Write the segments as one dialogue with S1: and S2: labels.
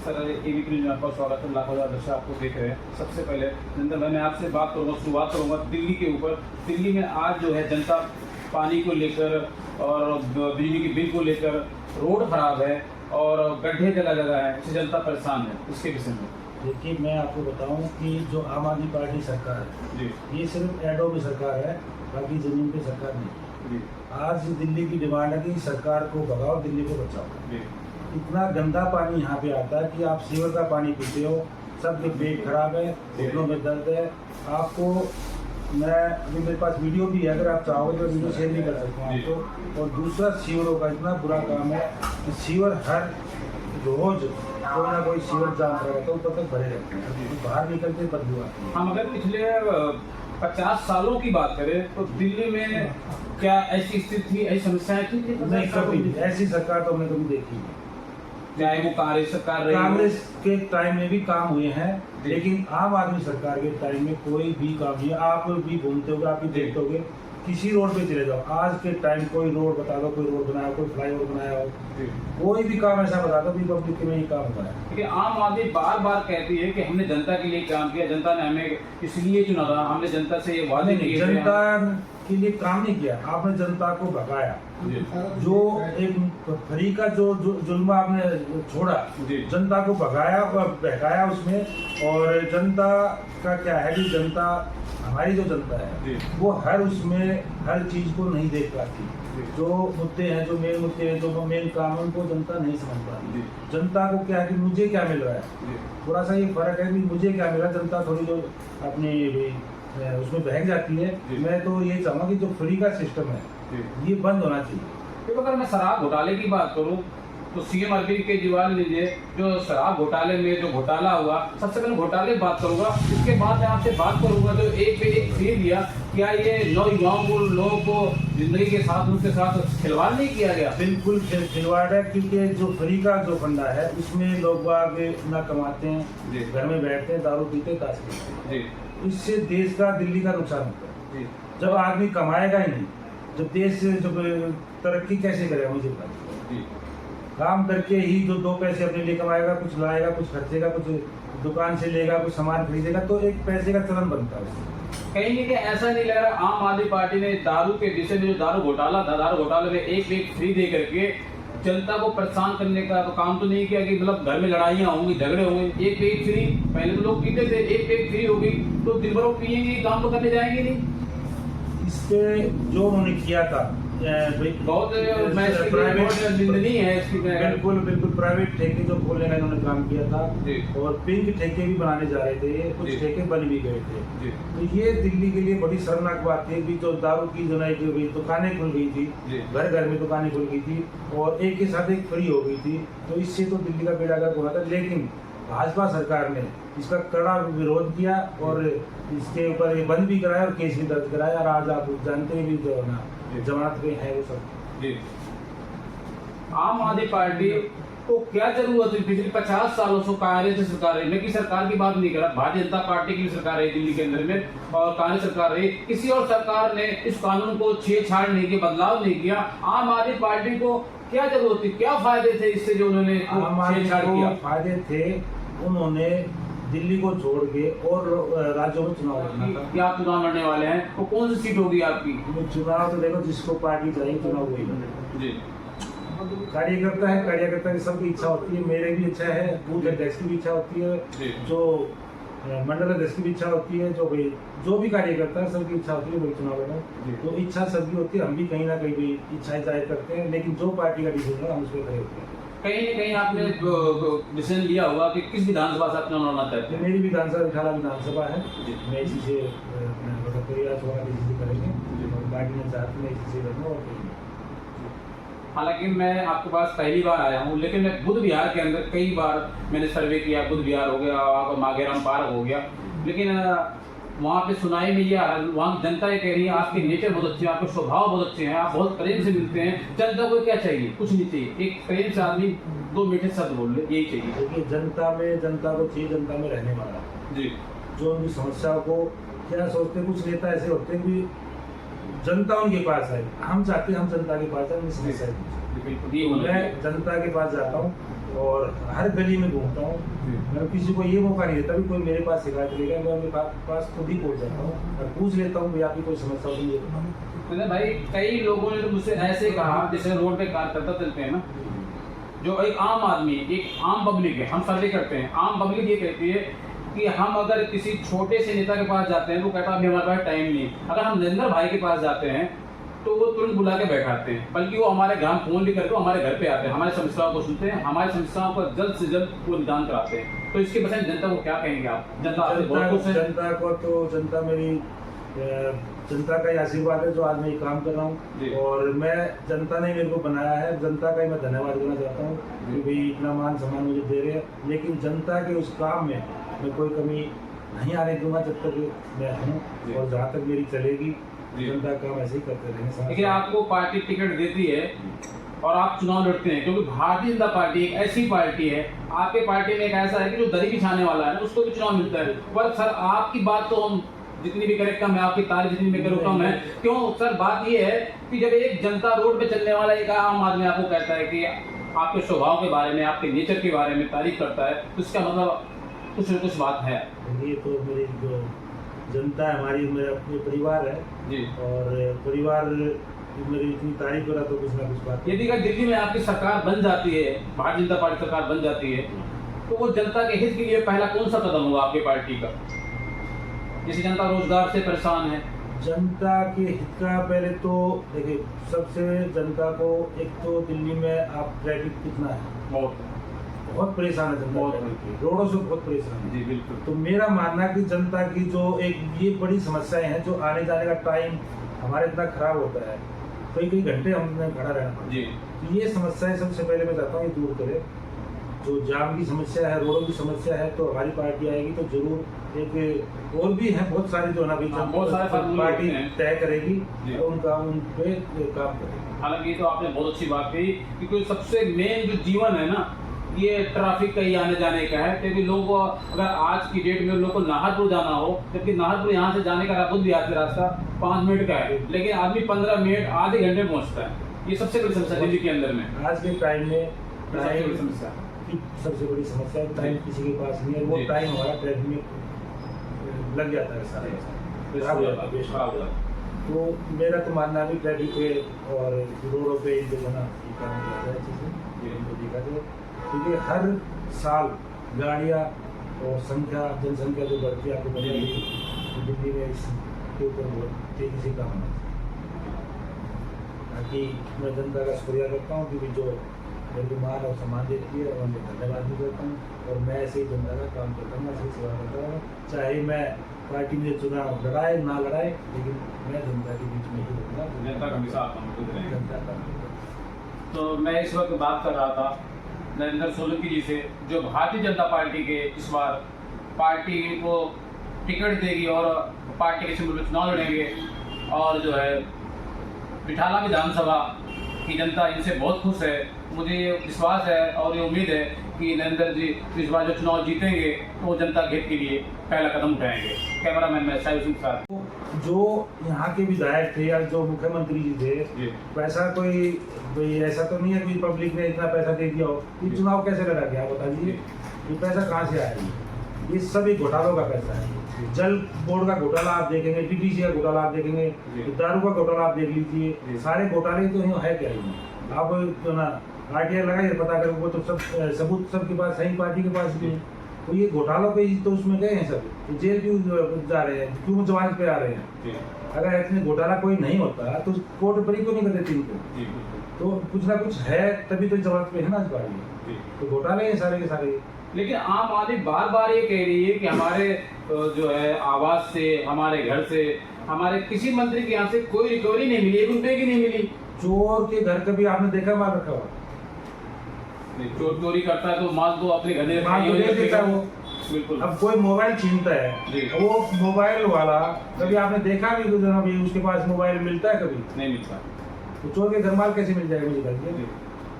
S1: Sir ABP news में आपका स्वागत है। लाखों दर्शक आपको देख रहे हैं। सबसे पहले जनता मैं आपसे बात करूँगा, शुरुआत करूँगा दिल्ली के ऊपर। दिल्ली में आज जो है जनता पानी को लेकर और बिजली के बिल को लेकर, रोड खराब है और गड्ढे जगह जगह है, इससे जनता परेशान है। इसके विषय में
S2: देखिए, मैं आपको बताऊं कि जो आम आदमी पार्टी सरकार है
S1: जी,
S2: ये सिर्फ एडो की सरकार है, बाकी जमीन पे सरकार नहीं
S1: जी,
S2: है। आज दिल्ली की डिमांड है कि सरकार को भगाओ, दिल्ली को बचाओ।
S1: जी,
S2: इतना गंदा पानी यहाँ पे आता है कि आप सीवर का पानी पीते हो, सबके पेट खराब है, घुटनों में दर्द है। आपको मैं अभी मेरे पास वीडियो भी है, अगर आप चाहोगे तो वीडियो शेयर भी कर सकता हूँ आपको। और दूसरा, सीवरों का इतना बुरा काम है कि सीवर हर रोज कोई ना कोई सीवर जाम कर रहता है, ऊपर तक भरे रहते हैं, तो बाहर निकलते बदबू आती है।
S1: हम अगर पिछले 50 सालों की बात करें तो दिल्ली में क्या ऐसी स्थिति थी, ऐसी समस्याएं थी?
S2: नहीं, कभी नहीं। ऐसी सरकार तो हमने कभी देखी नहीं।
S1: चाहे वो कांग्रेस सरकार रही हो।
S2: कांग्रेस के टाइम में भी काम हुए हैं, लेकिन आम आदमी सरकार के टाइम में कोई भी काम नहीं है। आप भी घूमते होगे, आप भी देखते होगे, किसी रोड पे चले जाओ, आज के टाइम कोई रोड बता दो, कोई रोड बनाया, कोई फ्लाईओवर बनाया हो, कोई भी काम ऐसा बता दो कि पब्लिक में ही काम हुआ है।
S1: क्योंकि आम आदमी बार बार कहती है कि हमने जनता के लिए काम किया, जनता ने हमें इसलिए चुना था, हमने जनता से ये वादे
S2: नहीं,
S1: किए थे।
S2: जनता के लिए काम नहीं किया, आपने जनता को भगाया। जो एक फ्री का जो जुल्म आपने छोड़ा, जनता को भगाया और बहकाया उसमें। और जनता का क्या है कि जनता, हमारी जो जनता है वो हर उसमें हर चीज को नहीं देख पाती। जो मुद्दे हैं, जो मेन मुद्दे हैं, जो मेन काम है, उनको जनता नहीं समझ पाती। जनता को क्या है कि मुझे क्या मिल रहा है, थोड़ा सा ये फर्क है कि मुझे क्या मिल रहा है। जनता थोड़ी जो अपनी उसमें बहक जाती है। मैं तो ये चाहूँगा कि जो फ्री का सिस्टम है ये बंद होना चाहिए।
S1: क्योंकि अगर मैं शराब घोटाले की बात करूं तो सीएम अरविंद केजरीवाल लीजिए, जो शराब घोटाले में जो घोटाला हुआ, सबसे पहले घोटाले की बात करूंगा, इसके बाद मैं आपसे बात करूंगा जो एक पे एक फ्री दिया, क्या ये नौयुवाओं को, लोगों को जिंदगी के साथ उनके साथ खिलवाड़ नहीं किया गया?
S2: बिल्कुल खिलवाड़ है, क्योंकि जो फ्री का जो फंडा है उसमें लोग आगे ना कमाते हैं, घर में बैठते हैं, दारू पीते, ताश खेलते हैं। इससे देश का, दिल्ली का नुकसान होता है। जब आदमी कमाएगा ही नहीं, जब देश जब तरक्की कैसे करेगा? मुझे बताइए। काम करके ही जो 2 पैसे अपने लिए कमाएगा, कुछ लाएगा, कुछ खर्चेगा, कुछ दुकान से लेगा, कुछ सामान खरीदेगा, तो एक पैसे का चलन बनता है।
S1: कहीं नहीं कि ऐसा नहीं लग रहा आम आदमी पार्टी ने दारू के विषय में, जो दारू घोटाला था, दारू घोटाले में एक फ्री दे करके जनता को परेशान करने का तो काम तो नहीं किया कि मतलब घर में लड़ाइयाँ होंगी, झगड़े होंगे। एक फ्री, पहले तो लोग पीते थे, एक फ्री होगी तो दिन भर वो पियेंगे, काम तो करने जाएंगे नहीं।
S2: इससे जो उन्होंने किया था
S1: बहुत निंदनीय है इसकी।
S2: बिल्कुल प्राइवेट ठेके जो खोलने का इन्होंने काम किया था, और पिंक ठेके भी बनाने जा रहे थे, कुछ ठेके बन भी गए थे। तो ये दिल्ली के लिए बड़ी शर्मनाक बात थी कि जो दारू की जो नई दुकानें खुल गई थी, घर घर में दुकानें खुल गई थी और एक के साथ एक फ्री हो गई थी, तो इससे तो दिल्ली का बेड़ा गर्क हुआ था। लेकिन भाजपा सरकार ने इसका कड़ा विरोध किया और इसके ऊपर ये बंद भी कराया और केस भी दर्ज कराया। और आज आप जानते हैं भी जो है ना, जमानत पे है वो सब।
S1: आम आदमी पार्टी को क्या जरूरत है? पिछले 50 सालों से कांग्रेस सरकार रही, मैं की सरकार की बात नहीं कर रहा, भारतीय जनता पार्टी की सरकार रही दिल्ली के अंदर में, और कांग्रेस सरकार रही, किसी और सरकार ने इस कानून को छेड़छाड़ नहीं किया, बदलाव नहीं किया। आम आदमी पार्टी को क्या जरूरत थी, क्या फायदे थे इससे जो उन्होंने छेड़छाड़ किया?
S2: फायदे थे, उन्होंने दिल्ली को छोड़ के और राज्यों में चुनाव लड़ना था।
S1: क्या चुनाव लड़ने वाले हैं? तो कौन सी सीट होगी आपकी?
S2: चुनाव तो देखो, जिसको पार्टी चाहिए चुनाव वही लड़े। कार्यकर्ता है, कार्यकर्ता की सबकी इच्छा होती है, मेरे भी इच्छा है, बूथ अध्यक्ष की भी इच्छा होती है, जो मंडल अध्यक्ष की भी इच्छा होती है, जो भी कार्यकर्ता है सबकी इच्छा होती है वही चुनाव लड़े। तो इच्छा सबकी होती है, हम भी कहीं ना कहीं भी इच्छाएं जाहिर करते हैं, लेकिन जो पार्टी का डिसीजन है हम उस पर खड़े होते हैं।
S1: कहीं न कहीं आपने डिसीजन लिया होगा कि किस विधानसभा से आप चुनाव लड़ना चाहते हैं?
S2: मेरी विधानसभा इटाला विधानसभा है, मैं इसी से करेंगे, पार्टी ने चाहती मैं इसी से लड़ूँ। और
S1: हालांकि मैं आपके पास पहली बार आया हूँ, लेकिन मैं बुद्ध विहार के अंदर कई बार मैंने सर्वे किया, बुद्ध विहार हो गया, माघेराम पार्क हो गया, लेकिन वहाँ पे सुनाई में ये आ रहा है, वहाँ जनता ये कह रही है आपके नेचर बहुत अच्छे हैं, आपके स्वभाव बहुत अच्छे हैं, आप बहुत प्रेम से मिलते हैं। जनता को क्या चाहिए? कुछ नहीं चाहिए, एक प्रेम से आदमी 2 मीठे शब्द बोल ले, यही चाहिए।
S2: देखिए, जनता को चाहिए जनता में रहने वाला जी, जो उनकी समस्याओं को क्या सोचते, कुछ नेता ऐसे होते हैं कि जनता उनके पास है, हम चाहते हैं हम जनता के पास है, मैं जनता के पास जाता हूँ और हर हर गली में घूमता हूँ, मैं किसी को ये मौका नहीं देता भी कोई मेरे पास शिकायत लेगा, मैं उनके पास खुद ही पहुँच जाता हूँ और पूछ लेता हूँ आपकी कोई समस्या हो तो मुझे बताओ।
S1: मैंने भाई कई लोगों ने तो मुझसे ऐसे कहा, जैसे रोड पे कार्यकर्ता चलते हैं ना, जो एक आम आदमी, एक आम पब्लिक है, हम सर्वे करते हैं, आम पब्लिक ये कहती है कि हम अगर किसी छोटे से नेता के पास जाते हैं तो कहता है अभी हमारे पास टाइम नहीं, अगर हम नरेंद्र भाई के पास जाते हैं तो वो तुरंत बुला के बैठाते हैं, बल्कि वो हमारे घर फोन भी करके हमारे घर पे आते हैं, हमारी समस्याओं को सुनते हैं, हमारी समस्याओं को जल्द से जल्द वो निदान कराते हैं। तो इसके बजाय जनता को क्या कहेंगे आप? जनता आपसे बहुत खुश है?
S2: जनता को तो जनता मेरी जनता का ही आशीर्वाद है जो आज मैं ये काम कर रहा हूँ, और मैं जनता ने मेरे को बनाया है, जनता का ही मैं धन्यवाद देना चाहता हूँ कि भाई इतना मान सम्मान मुझे दे रहे हैं। लेकिन जनता के उस काम में मैं कोई कमी नहीं आने दूंगा जब तक मैं हूँ, और जहाँ तक मेरी चलेगी जनता काम ऐसे ही करते रहेंगे।
S1: लेकिन आपको पार्टी टिकट देती है और आप चुनाव लड़ते हैं, क्योंकि भारतीय जनता पार्टी एक ऐसी पार्टी है, आपके पार्टी में एक ऐसा है कि जो दरी बिछाने वाला है उसको भी चुनाव मिलता है। पर सर आपकी बात तो हम जितनी भी करें कम है, आपकी तारीफ जितनी भी करो कम है। क्यों सर? बात ये है कि जब एक जनता रोड पे चलने वाला एक आम आदमी आपको कहता है कि आपके स्वभाव के बारे में, आपके नेचर के बारे में तारीफ करता है, तो इसका मतलब कुछ न कुछ बात है।
S2: ये तो मेरी जो जनता है हमारी, मेरा अपने परिवार है
S1: जी,
S2: और परिवार मेरी इतनी तारीफ करा तो कुछ ना कुछ बात।
S1: यदि अगर दिल्ली में आपकी सरकार बन जाती है, भारतीय जनता पार्टी सरकार बन जाती है, तो वो जनता के हित के लिए पहला कौन सा कदम होगा आपकी पार्टी का? जैसे जनता रोजगार से परेशान है,
S2: जनता के हित का पहले तो देखिए, सबसे जनता को एक तो दिल्ली में आप ट्रैफिक कितना है, बहुत परेशान है जनता, रोडों से बहुत परेशान है।
S1: जी बिल्कुल।
S2: तो मेरा मानना है कि जनता की जो एक ये बड़ी समस्याएं हैं, जो आने जाने का टाइम हमारे इतना खराब होता है, कई कई घंटे हमने खड़ा रहना पड़ता है
S1: जी,
S2: तो ये समस्याएं सबसे पहले मैं चाहता हूँ ये दूर करे। जो जाम की समस्या है, रोडों की समस्या है, तो हमारी पार्टी आएगी तो जरूर एक और भी है बहुत सारे जो ना भी
S1: बहुत सारे
S2: पार्टी तय करेगी
S1: जी।
S2: और उनका उन पे काम करेगी।
S1: हालांकि ये तो आपने बहुत अच्छी बात कही, क्योंकि सबसे मेन जो जीवन है ना, ये ट्रैफिक का ही आने जाने का है। क्योंकि लोगों को अगर आज की डेट में लोगों को नाहरपुर जाना हो, जबकि नाहरपुर यहाँ से जाने का बुद्ध विहार से रास्ता 5 मिनट का है, लेकिन आदमी 15 मिनट आधे घंटे पहुँचता है। ये सबसे बड़ी समस्या दिल्ली के अंदर में
S2: आज के टाइम में
S1: सबसे बड़ी समस्या
S2: सबसे बड़ी समस्या है टाइम किसी के पास नहीं है, वो टाइम हमारा ट्रैफिक में लग जाता है सारा खराब हो जाता है। तो मेरा तो मानना भी ट्रैफिक पे और रोडों पे जो है ना ये काम किया जाए अच्छे से, इनको देखा जाए, क्योंकि हर साल गाड़ियाँ और संख्या जनसंख्या जो बढ़ती है आपको बढ़ेगी, तो दिल्ली में इसके ऊपर बहुत तेजी से काम होना चाहिए। ताकि मैं जनता का शुक्रिया करता हूँ कि जो मेरे को मान और सम्मान देती है, और मैं धन्यवाद भी करता हूँ, और मैं ऐसे ही जनता का काम करता हूँ, ऐसे ही सेवा करता हूँ। चाहे मैं पार्टी में चुनाव लड़ाए ना लड़ाए, लेकिन मैं जनता के बीच में ही रहूँगा,
S1: जनता का हमेशा आप मौजूद रहेंगे।
S2: जनता का।
S1: तो मैं इस वक्त बात कर रहा था नरेंद्र सोलंकी जी से, जो भारतीय जनता पार्टी के इस बार पार्टी को टिकट देगी और पार्टी के सिंबल पर चुनाव लड़ेंगे, और जो है बिठाला विधानसभा की जनता इनसे बहुत खुश है। मुझे ये विश्वास है और ये उम्मीद है कि नरेंद्र जी इस बार जो चुनाव जीतेंगे तो वो जनता के हित के लिए पहला कदम उठाएंगे। कैमरामैन मैं साहिब सिंह साथ।
S2: जो यहाँ के विधायक थे या जो मुख्यमंत्री जी थे, पैसा कोई ऐसा तो नहीं है कि पब्लिक ने इतना पैसा दे दिया हो, ये चुनाव कैसे लड़ा गया बता दीजिए, ये पैसा कहाँ से आया? ये सभी घोटालों का पैसा है। जल बोर्ड का घोटाला आप देखेंगे, टीटीसी का घोटाला आप देखेंगे, दारू का घोटाला आप देख लीजिए, सारे घोटाले तो है क्या ही। आप तो ना आरटीआई लगाइए पता करें, वो तो सब सबूत सबके पास है, पार्टी के पास भी। तो ये घोटालों पे तो उसमें गए हैं सब, तो जेल क्यों जा रहे हैं, क्यों जमानत पे आ रहे हैं? अगर इतने घोटाला कोई नहीं होता तो कोर्ट बरी क्यों नहीं कर देती इनको? तो कुछ ना कुछ है तभी तो जमानत पे है ना इस बार। तो घोटाले हैं सारे के सारे।
S1: लेकिन आम आदमी बार बार ये कह रही है कि हमारे जो है आवास से, हमारे घर से, हमारे किसी मंत्री के यहाँ से कोई रिकवरी नहीं मिली, 1 रुपए की नहीं मिली।
S2: चोर के घर कभी आपने देखा माल रखा हुआ?
S1: चोर चोरी करता है तो माल तो अपने घर में
S2: माल तो दे देता है वो।
S1: बिल्कुल।
S2: अब कोई मोबाइल छीनता है, वो मोबाइल वाला कभी आपने देखा भी तो जना भी उसके पास मोबाइल मिलता है? कभी
S1: नहीं मिलता।
S2: तो चोर के घर माल कैसे मिल जाएगा? मुझे बताइए।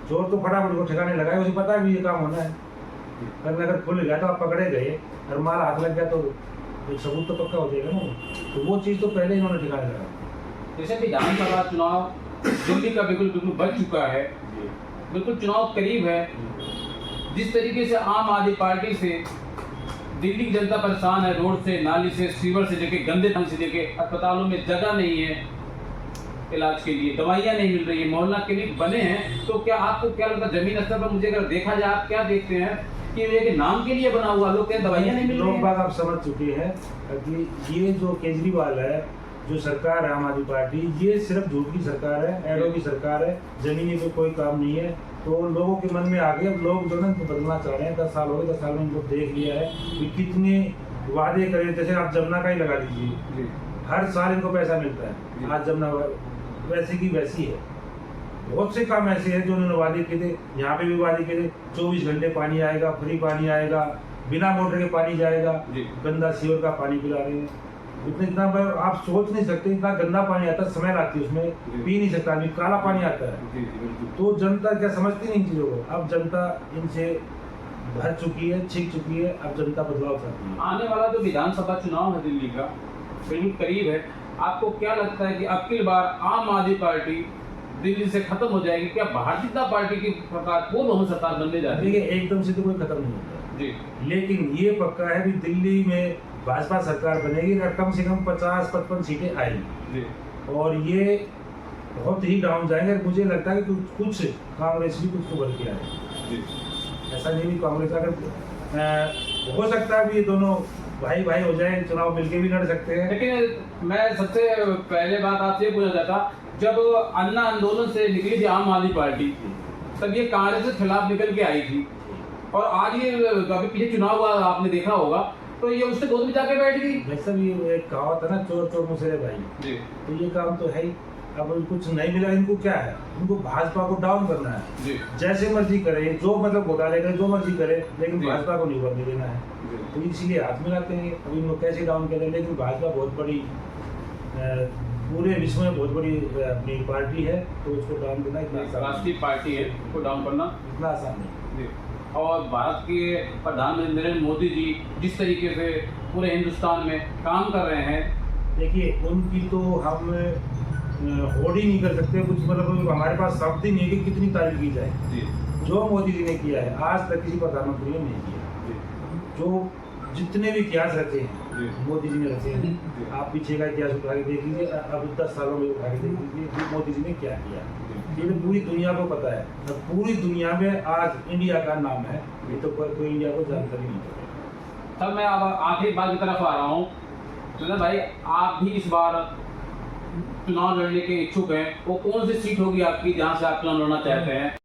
S2: चोर तो फटाफट को ठिकाने लगाए, उसे पता है भी ये काम होना है। अगर खुल गया तो आप पकड़े गए और माल हाथ लग गया तो एक सबूत तो पक्का हो जाएगा ना। तो वो चीज़ तो पहले इन्होंने ठिकाने लगा।
S1: जैसे विधानसभा चुनाव दिल्ली का बिल्कुल बच चुका है, बिल्कुल चुनाव करीब है, जिस तरीके से आम आदमी पार्टी से दिल्ली की जनता परेशान है, रोड से, नाली से, सीवर से लेके, गंदे ढंग से लेके, अस्पतालों में जगह नहीं है इलाज के लिए, दवाइयाँ नहीं मिल रही है, मोहल्ला क्लिनिक बने हैं, तो क्या आपको क्या लगता है जमीन स्तर पर मुझे अगर देखा जाए, आप क्या देखते हैं कि ये नाम के लिए बना हुआ, लोग क्या दवाइयाँ नहीं मिल रही
S2: लोग
S1: हैं?
S2: बात आप समझ चुके हैं कि ये जो केजरीवाल है, जो सरकार है आम आदमी पार्टी, ये सिर्फ झूठ की सरकार है, एडो की सरकार है, जमीनी पे कोई काम नहीं है। तो लोगों के मन में आ गया, अब लोग जो है ना बदलना चाह रहे हैं। 10 साल हो गए, 10 साल में इनको देख लिया है कि कितने वादे करे। जैसे आप जमुना का ही लगा लीजिए, हर साल इनको पैसा मिलता है, आज जमुना वैसे की वैसी है। बहुत से काम ऐसे हैं जो उन्होंने वादे किए थे, यहाँ पे भी वादे किए थे, 24 घंटे पानी आएगा, फ्री पानी आएगा, बिना मोटर के पानी जाएगा, गंदा सीवर का पानी पिला रहे हैं। इतना आप सोच नहीं सकते, इतना गंदा पानी आता है, समय लगती है उसमें, पी नहीं सकता आदमी, काला पानी आता है। तो जनता क्या समझती नहीं इन चीजों को। अब जनता इनसे भर चुकी है, छिक चुकी है, अब जनता बदलाव चाहती है।
S1: आने वाला जो विधानसभा चुनाव है दिल्ली का बिल्कुल करीब है, आपको क्या लगता है कि अब की बार आम आदमी पार्टी दिल्ली से खत्म हो जाएगी? क्या भारतीय जनता पार्टी की सरकार पूर्ण बहुमत सरकार बनने जा रही है?
S2: देखिए, एकदम से तो कोई खत्म नहीं होता
S1: जी,
S2: लेकिन ये पक्का है कि दिल्ली में भाजपा सरकार बनेगी, कम से कम 50-55 सीटें आएंगी और ये बहुत ही डाउन जाएंगे। मुझे लगता है कि कुछ कांग्रेस भी कुछ तो बढ़ के आएगी। ऐसा नहीं भी कांग्रेस अगर हो सकता है भी ये दोनों भाई भाई हो जाए, चुनाव मिलके भी लड़ सकते हैं।
S1: लेकिन मैं सबसे पहले बात आपसे पूछना चाहता, जब अन्ना आंदोलन से निकली थी आम आदमी पार्टी, तब ये कांग्रेस के खिलाफ निकल के आई थी और आज ये अभी पीछे चुनाव हुआ, आपने देखा होगा, तो ये उससे गोद में जाके बैठ गई।
S2: वैसे भी एक कहावत है ना, चोर चोर मुसरे भाई
S1: जी।
S2: तो ये काम तो है ही। अब कुछ नहीं मिला, इनको क्या है, इनको भाजपा को डाउन करना है
S1: जी।
S2: जैसे मर्जी करे, जो मतलब घोटाले करे, जो मर्जी करे, लेकिन
S1: जी।
S2: भाजपा को नहीं बनने देना है। तो इसलिए हाथ मिलाते हैं। अब इनको कैसे डाउन करें, लेकिन भाजपा बहुत बड़ी पूरे विश्व में बहुत बड़ी अपनी पार्टी है, तो उसको डाउन करना इतना आसान
S1: राष्ट्रीय पार्टी है, उसको डाउन करना
S2: इतना आसान नहीं।
S1: जी। और भारत के प्रधानमंत्री नरेंद्र मोदी जी जिस तरीके से पूरे हिंदुस्तान में काम कर रहे हैं,
S2: देखिए उनकी तो हम होड़ ही नहीं कर सकते कुछ, मतलब हमारे पास शब्द ही नहीं है कि कितनी तारीफ की जाए।
S1: जी।
S2: जो मोदी जी ने किया है आज तक किसी प्रधानमंत्री ने नहीं किया। जो जितने भी इतिहास रचे हैं मोदी जी ने रचे हैं। आप पीछे का इतिहास उठा के देख लीजिए, अब 10 सालों में उठा के देख लीजिए कि मोदी जी ने क्या किया। ये तो पूरी दुनिया को पता है, तो पूरी दुनिया में आज इंडिया का नाम है, ये तो कोई इंडिया को जानकारी नहीं है।
S1: तब मैं अब आखिरी बात की तरफ आ रहा हूँ। तो भाई, आप भी इस बार चुनाव लड़ने के इच्छुक हैं, वो कौन सी सीट होगी आपकी जहाँ से आप चुनाव लड़ना चाहते हैं?